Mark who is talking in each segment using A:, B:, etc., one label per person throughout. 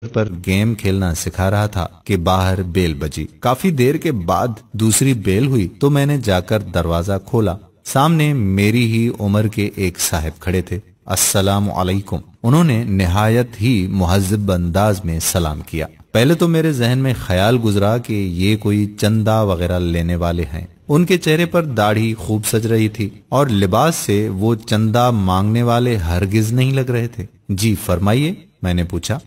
A: پر game کھیلنا سکھا رہا تھا کہ باہر بیل بجی۔ کافی دیر کے بعد دوسری بیل ہوئی تو میں نے جا کر دروازہ کھولا۔ سامنے میری ہی عمر کے ایک صاحب کھڑے تھے۔ السلام علیکم، انہوں نے نہایت ہی مہذب انداز میں سلام کیا۔ پہلے تو میرے ذہن میں خیال گزرا کہ یہ کوئی چندہ وغیرہ لینے والے ہیں۔ ان کے چہرے پر داڑھی خوب سج رہی تھی اور لباس سے وہ چندہ مانگنے والے ہرگز نہیں لگ رہے تھے۔ جی فرمائیے، میں نے پوچھا۔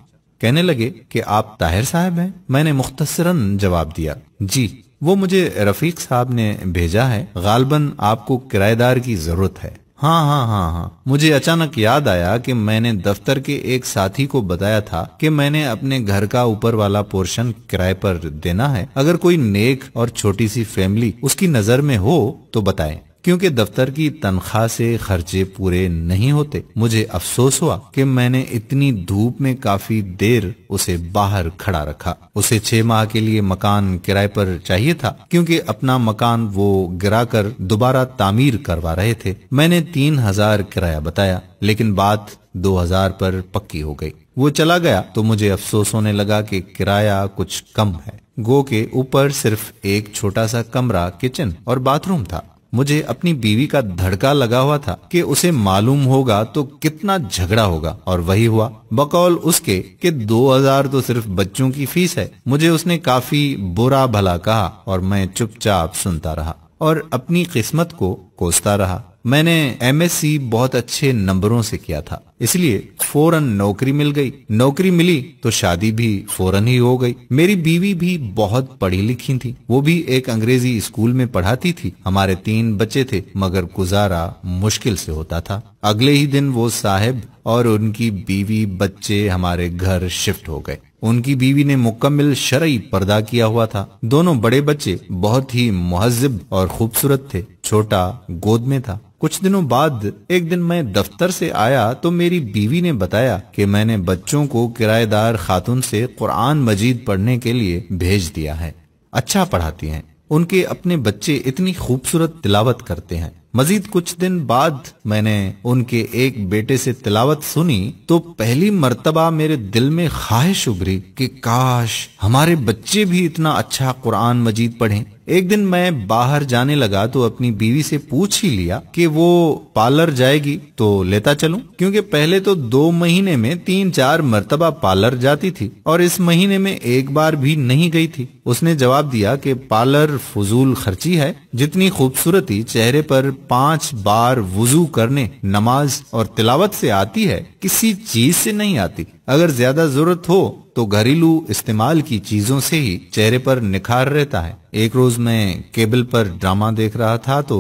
A: کہنے لگے کہ آپ طاہر صاحب ہیں؟ میں نے مختصراً جواب دیا، جی وہ مجھے رفیق صاحب نے بھیجا ہے، غالباً آپ کو کرایہ دار کی ضرورت ہے۔ ہاں، مجھے اچانک یاد آیا کہ میں نے دفتر کے ایک ساتھی کو بتایا تھا کہ میں نے اپنے گھر کا اوپر والا پورشن کرائے پر دینا ہے۔ اگر کوئی نیک اور چھوٹی سی فیملی اس کی نظر میں ہو تو بتائیں، کیونکہ دفتر کی تنخواہ سے خرچے پورے نہیں ہوتے۔ مجھے افسوس ہوا کہ میں نے اتنی دھوپ میں کافی دیر اسے باہر کھڑا رکھا۔ اسے 6 ماہ کے لیے مکان کرائے پر چاہیے تھا، کیونکہ اپنا مکان وہ گرا کر دوبارہ تعمیر کروا رہے تھے۔ میں نے 3000 کرایہ بتایا، لیکن بات 2000 پر پکی ہو گئی۔ وہ چلا گیا تو مجھے افسوس ہونے لگا کہ کرایہ کچھ کم ہے، گو کہ اوپر صرف ایک چھوٹا سا کمرہ، کچن اور باتھ روم تھا۔ مجھے اپنی بیوی کا دھڑکا لگا ہوا تھا کہ اسے معلوم ہوگا تو کتنا جھگڑا ہوگا، اور وہی ہوا۔ بقول اس کے کہ 2000 تو صرف بچوں کی فیس ہے۔ مجھے اس نے کافی برا بھلا کہا اور میں چپ چاپ سنتا رہا اور اپنی قسمت کو کوستا رہا۔ میں نے ایم ایس سی بہت اچھے نمبروں سے کیا تھا، اس لیے فوراً نوکری مل گئی۔ نوکری ملی تو شادی بھی فوراً ہی ہو گئی۔ میری بیوی بھی بہت پڑھی لکھی تھی، وہ بھی ایک انگریزی اسکول میں پڑھاتی تھی۔ ہمارے 3 بچے تھے، مگر گزارا مشکل سے ہوتا تھا۔ اگلے ہی دن وہ صاحب اور ان کی بیوی بچے ہمارے گھر شفٹ ہو گئے۔ ان کی بیوی نے مکمل شرعی پردہ کیا ہوا تھا۔ دونوں بڑے بچے بہت ہی مہذب اور خوبصورت تھے، چھوٹا گود میں تھا۔ کچھ دنوں بعد ایک دن میں دفتر سے آیا تو میری بیوی نے بتایا کہ میں نے بچوں کو کرایہ دار خاتون سے قرآن مجید پڑھنے کے لیے بھیج دیا ہے۔ اچھا پڑھاتی ہیں، ان کے اپنے بچے اتنی خوبصورت تلاوت کرتے ہیں۔ مزید کچھ دن بعد میں نے ان کے ایک بیٹے سے تلاوت سنی تو پہلی مرتبہ میرے دل میں خواہش ابھری کہ کاش ہمارے بچے بھی اتنا اچھا قرآن مجید پڑھیں۔ ایک دن میں باہر جانے لگا تو اپنی بیوی سے پوچھ ہی لیا کہ وہ پارلر جائے گی تو لیتا چلوں، کیونکہ پہلے تو 2 مہینے میں 3-4 مرتبہ پارلر جاتی تھی اور اس مہینے میں ایک بار بھی نہیں گئی تھی۔ اس نے جواب دیا کہ پارلر فضول خرچی ہے، جتنی خوبصورتی چہرے پر 5 بار وضو کرنے، نماز اور تلاوت سے آتی ہے کسی چیز سے نہیں آتی۔ اگر زیادہ ضرورت ہو تو گھریلو استعمال کی چیزوں سے ہی چہرے پر نکھار رہتا ہے۔ ایک روز میں کیبل پر ڈرامہ دیکھ رہا تھا تو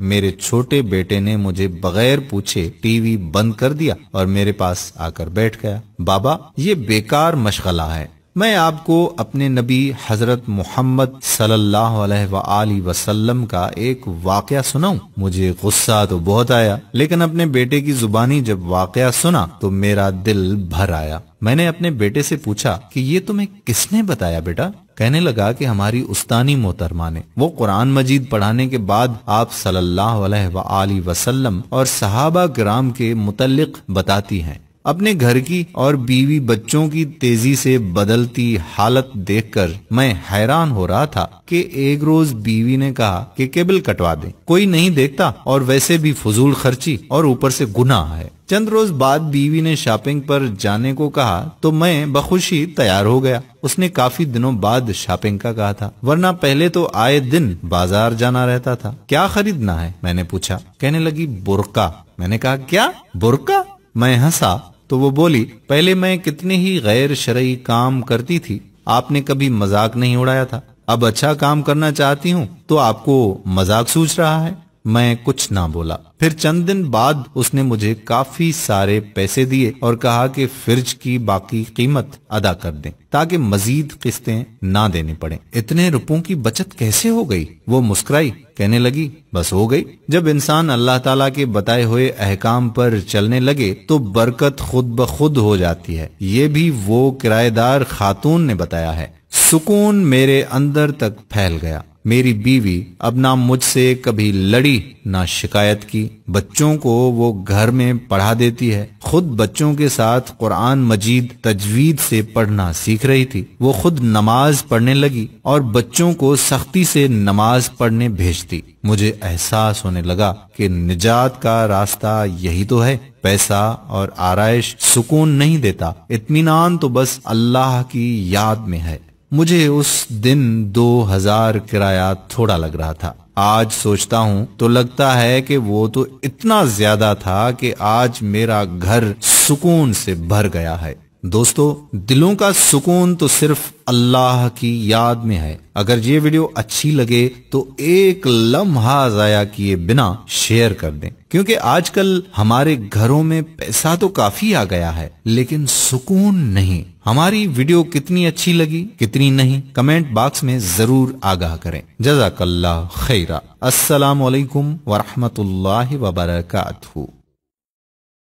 A: میرے چھوٹے بیٹے نے مجھے بغیر پوچھے ٹی وی بند کر دیا اور میرے پاس آ کر بیٹھ گیا۔ بابا، یہ بیکار مشغلہ ہے، میں آپ کو اپنے نبی حضرت محمد صلی اللہ علیہ وآلہ وسلم کا ایک واقعہ سناؤں؟ مجھے غصہ تو بہت آیا، لیکن اپنے بیٹے کی زبانی جب واقعہ سنا تو میرا دل بھر آیا۔ میں نے اپنے بیٹے سے پوچھا کہ یہ تمہیں کس نے بتایا بیٹا؟ کہنے لگا کہ ہماری استانی محترمہ نے۔ وہ قرآن مجید پڑھانے کے بعد آپ صلی اللہ علیہ وآلہ وسلم اور صحابہ کرام کے متعلق بتاتی ہیں۔ اپنے گھر کی اور بیوی بچوں کی تیزی سے بدلتی حالت دیکھ کر میں حیران ہو رہا تھا کہ ایک روز بیوی نے کہا کہ کیبل کٹوا دیں، کوئی نہیں دیکھتا اور ویسے بھی فضول خرچی اور اوپر سے گناہ ہے۔ چند روز بعد بیوی نے شاپنگ پر جانے کو کہا تو میں بخوشی تیار ہو گیا۔ اس نے کافی دنوں بعد شاپنگ کا کہا تھا، ورنہ پہلے تو آئے دن بازار جانا رہتا تھا۔ کیا خریدنا ہے؟ میں نے پوچھا۔ کہنے لگی برقع۔ میں نے کہا کیا برقع؟ میں ہنسا تو وہ بولی، پہلے میں کتنے ہی غیر شرعی کام کرتی تھی، آپ نے کبھی مذاق نہیں اڑایا تھا، اب اچھا کام کرنا چاہتی ہوں تو آپ کو مذاق سوچ رہا ہے۔ میں کچھ نہ بولا۔ پھر چند دن بعد اس نے مجھے کافی سارے پیسے دیے اور کہا کہ فرج کی باقی قیمت ادا کر دیں تاکہ مزید قسطیں نہ دینی پڑیں۔ اتنے روپوں کی بچت کیسے ہو گئی؟ وہ مسکرائی، کہنے لگی بس ہو گئی۔ جب انسان اللہ تعالیٰ کے بتائے ہوئے احکام پر چلنے لگے تو برکت خود بخود ہو جاتی ہے۔ یہ بھی وہ کرایہ دار خاتون نے بتایا ہے۔ سکون میرے اندر تک پھیل گیا۔ میری بیوی اب نہ مجھ سے کبھی لڑی نہ شکایت کی، بچوں کو وہ گھر میں پڑھا دیتی ہے، خود بچوں کے ساتھ قرآن مجید تجوید سے پڑھنا سیکھ رہی تھی، وہ خود نماز پڑھنے لگی اور بچوں کو سختی سے نماز پڑھنے بھیجتی۔ مجھے احساس ہونے لگا کہ نجات کا راستہ یہی تو ہے۔ پیسہ اور آرائش سکون نہیں دیتا، اطمینان تو بس اللہ کی یاد میں ہے۔ مجھے اس دن 2000 کرایہ تھوڑا لگ رہا تھا، آج سوچتا ہوں تو لگتا ہے کہ وہ تو اتنا زیادہ تھا کہ آج میرا گھر سکون سے بھر گیا ہے۔ دوستو، دلوں کا سکون تو صرف اللہ کی یاد میں ہے۔ اگر یہ ویڈیو اچھی لگے تو ایک لمحہ ضائع کیے بنا شیئر کر دیں، کیونکہ آج کل ہمارے گھروں میں پیسہ تو کافی آ گیا ہے لیکن سکون نہیں۔ ہماری ویڈیو کتنی اچھی لگی کتنی نہیں کمنٹ باکس میں ضرور آگاہ کریں۔ جزاک اللہ خیرہ۔ السلام علیکم ورحمۃ اللہ وبرکاتہ۔